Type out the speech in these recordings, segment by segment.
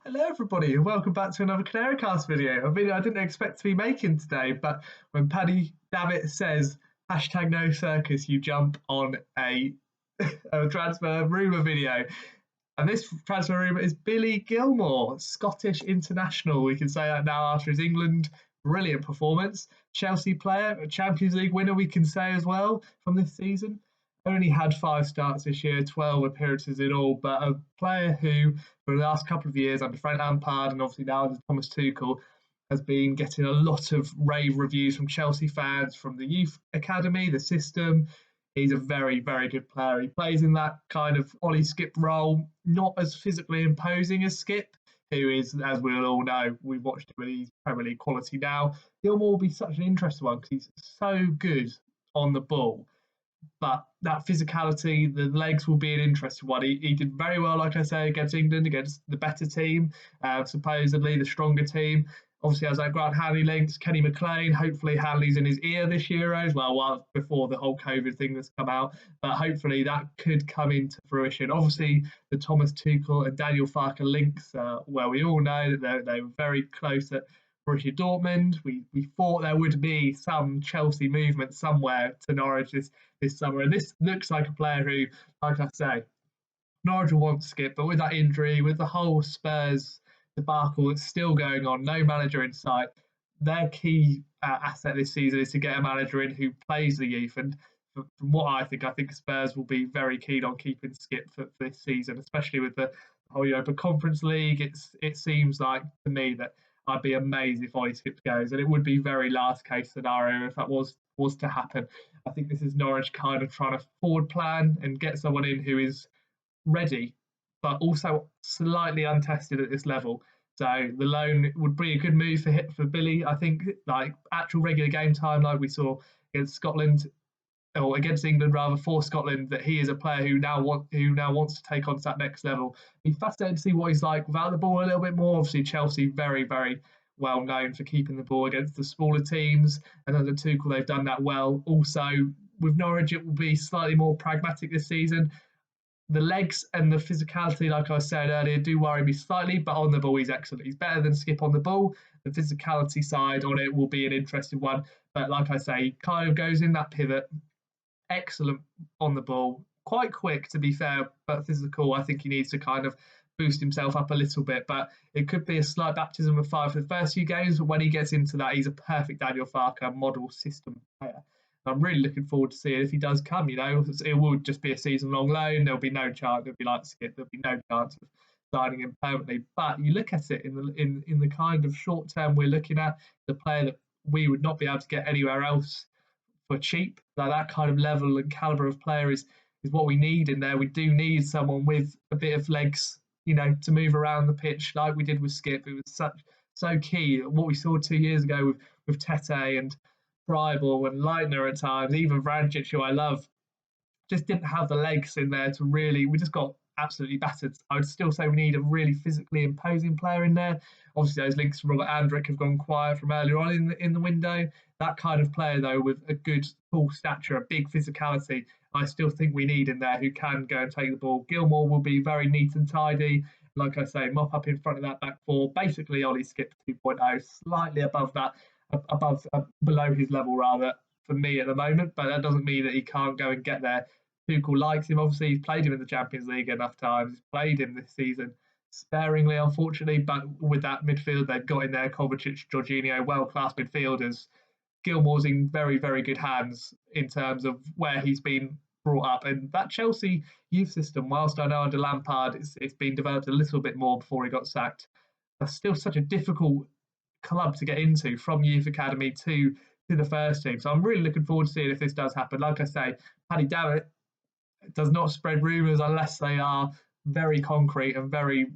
Hello, everybody, and welcome back to another Canary Cast video. A video I didn't expect to be making today, but when Paddy Davitt says hashtag no circus, you jump on a transfer rumour video. And this transfer rumour is Billy Gilmour, Scottish international. We can say that now after his England brilliant performance. Chelsea player, a Champions League winner, we can say as well from this season. Only had 5 starts this year, 12 appearances in all, but a player who, for the last couple of years, under Frank Lampard and obviously now under Thomas Tuchel, has been getting a lot of rave reviews from Chelsea fans, from the youth academy, the system. He's a very, very good player. He plays in that kind of Ollie Skip role, not as physically imposing as Skip, who is, as we'll all know, we've watched him with his Premier League quality now. Gilmour will be such an interesting one because he's so good on the ball. But that physicality, the legs will be an interesting one. He did very well, like I say, against England, against the better team, supposedly the stronger team. Obviously, has that Grant Hanley links, Kenny McLean. Hopefully, Hanley's in his ear this Euros. Well, before the whole COVID thing that's come out. But hopefully, that could come into fruition. Obviously, the Thomas Tuchel and Daniel Farke links, well, we all know that they were very close at Borussia Dortmund. We thought there would be some Chelsea movement somewhere to Norwich this summer. And this looks like a player who, like I say, Norwich will want to skip, but with that injury, with the whole Spurs debacle that's still going on, no manager in sight, their key asset this season is to get a manager in who plays the youth. And from what I think Spurs will be very keen on keeping Skip for this season, especially with the whole Europa Conference League. It seems like to me that I'd be amazed if Ollie Skip goes, and it would be very last case scenario if that was to happen. I think this is Norwich kind of trying to forward plan and get someone in who is ready, but also slightly untested at this level. So the loan would be a good move for Billy. I think like actual regular game time, like we saw against Scotland or against England rather for Scotland, that he is a player who now wants to take on to that next level. Be fascinating to see what he's like without the ball a little bit more. Obviously, Chelsea very, very well known for keeping the ball against the smaller teams, and under Tuchel they've done that well. Also, with Norwich, it will be slightly more pragmatic this season. The legs and the physicality, like I said earlier, do worry me slightly, but on the ball he's excellent. He's better than Skip on the ball. The physicality side on it will be an interesting one, but like I say, he kind of goes in that pivot. Excellent on the ball, quite quick to be fair, but physical. I think he needs to kind of boost himself up a little bit, but it could be a slight baptism of fire for the first few games. But when he gets into that, he's a perfect Daniel Farke model system player. I'm really looking forward to seeing if he does come. It will just be a season-long loan. There'll be no chance. There'll be like Skip. There'll be no chance of signing him permanently. But you look at it in the kind of short term we're looking at, the player that we would not be able to get anywhere else for cheap. Like that kind of level and caliber of player is what we need in there. We do need someone with a bit of legs, to move around the pitch like we did with Skip. It was so key. What we saw 2 years ago with Tete and Tribal and Leitner at times, even Vrancic, who I love, just didn't have the legs in there to really. We just got absolutely battered. I would still say we need a really physically imposing player in there. Obviously, those links to Robert Andrick have gone quiet from earlier on in the window. That kind of player, though, with a good tall stature, a big physicality, I still think we need in there who can go and take the ball. Gilmour will be very neat and tidy. Like I say, mop up in front of that back four. Basically, Ollie Skip 2.0, slightly above that, below his level rather, for me at the moment. But that doesn't mean that he can't go and get there. Tuchel likes him. Obviously, he's played him in the Champions League enough times. He's played him this season sparingly, unfortunately. But with that midfield they've got in there, Kovacic, Jorginho, world-class midfielders. Gilmour's in very, very good hands in terms of where he's been brought up. And that Chelsea youth system, whilst I know under Lampard it's been developed a little bit more before he got sacked, that's still such a difficult club to get into from youth academy to the first team. So I'm really looking forward to seeing if this does happen. Like I say, Paddy Davitt does not spread rumours unless they are very concrete and very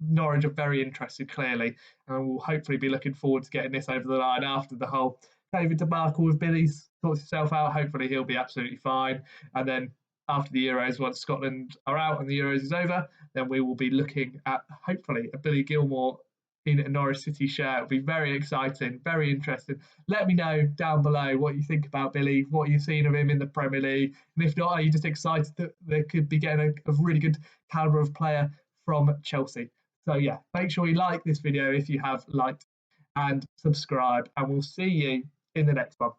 Norwich are very interested clearly, and we'll hopefully be looking forward to getting this over the line after the whole COVID debacle with Billy sorts himself out. Hopefully he'll be absolutely fine, and then after the Euros, once Scotland are out and the Euros is over, then we will be looking at hopefully a Billy Gilmour in a Norwich City shirt. It'll be very exciting, very interesting. Let me know down below what you think about Billy, what you've seen of him in the Premier League, and if not, are you just excited that they could be getting a really good calibre of player from Chelsea? So yeah, make sure you like this video if you have liked and subscribe, and we'll see you in the next one.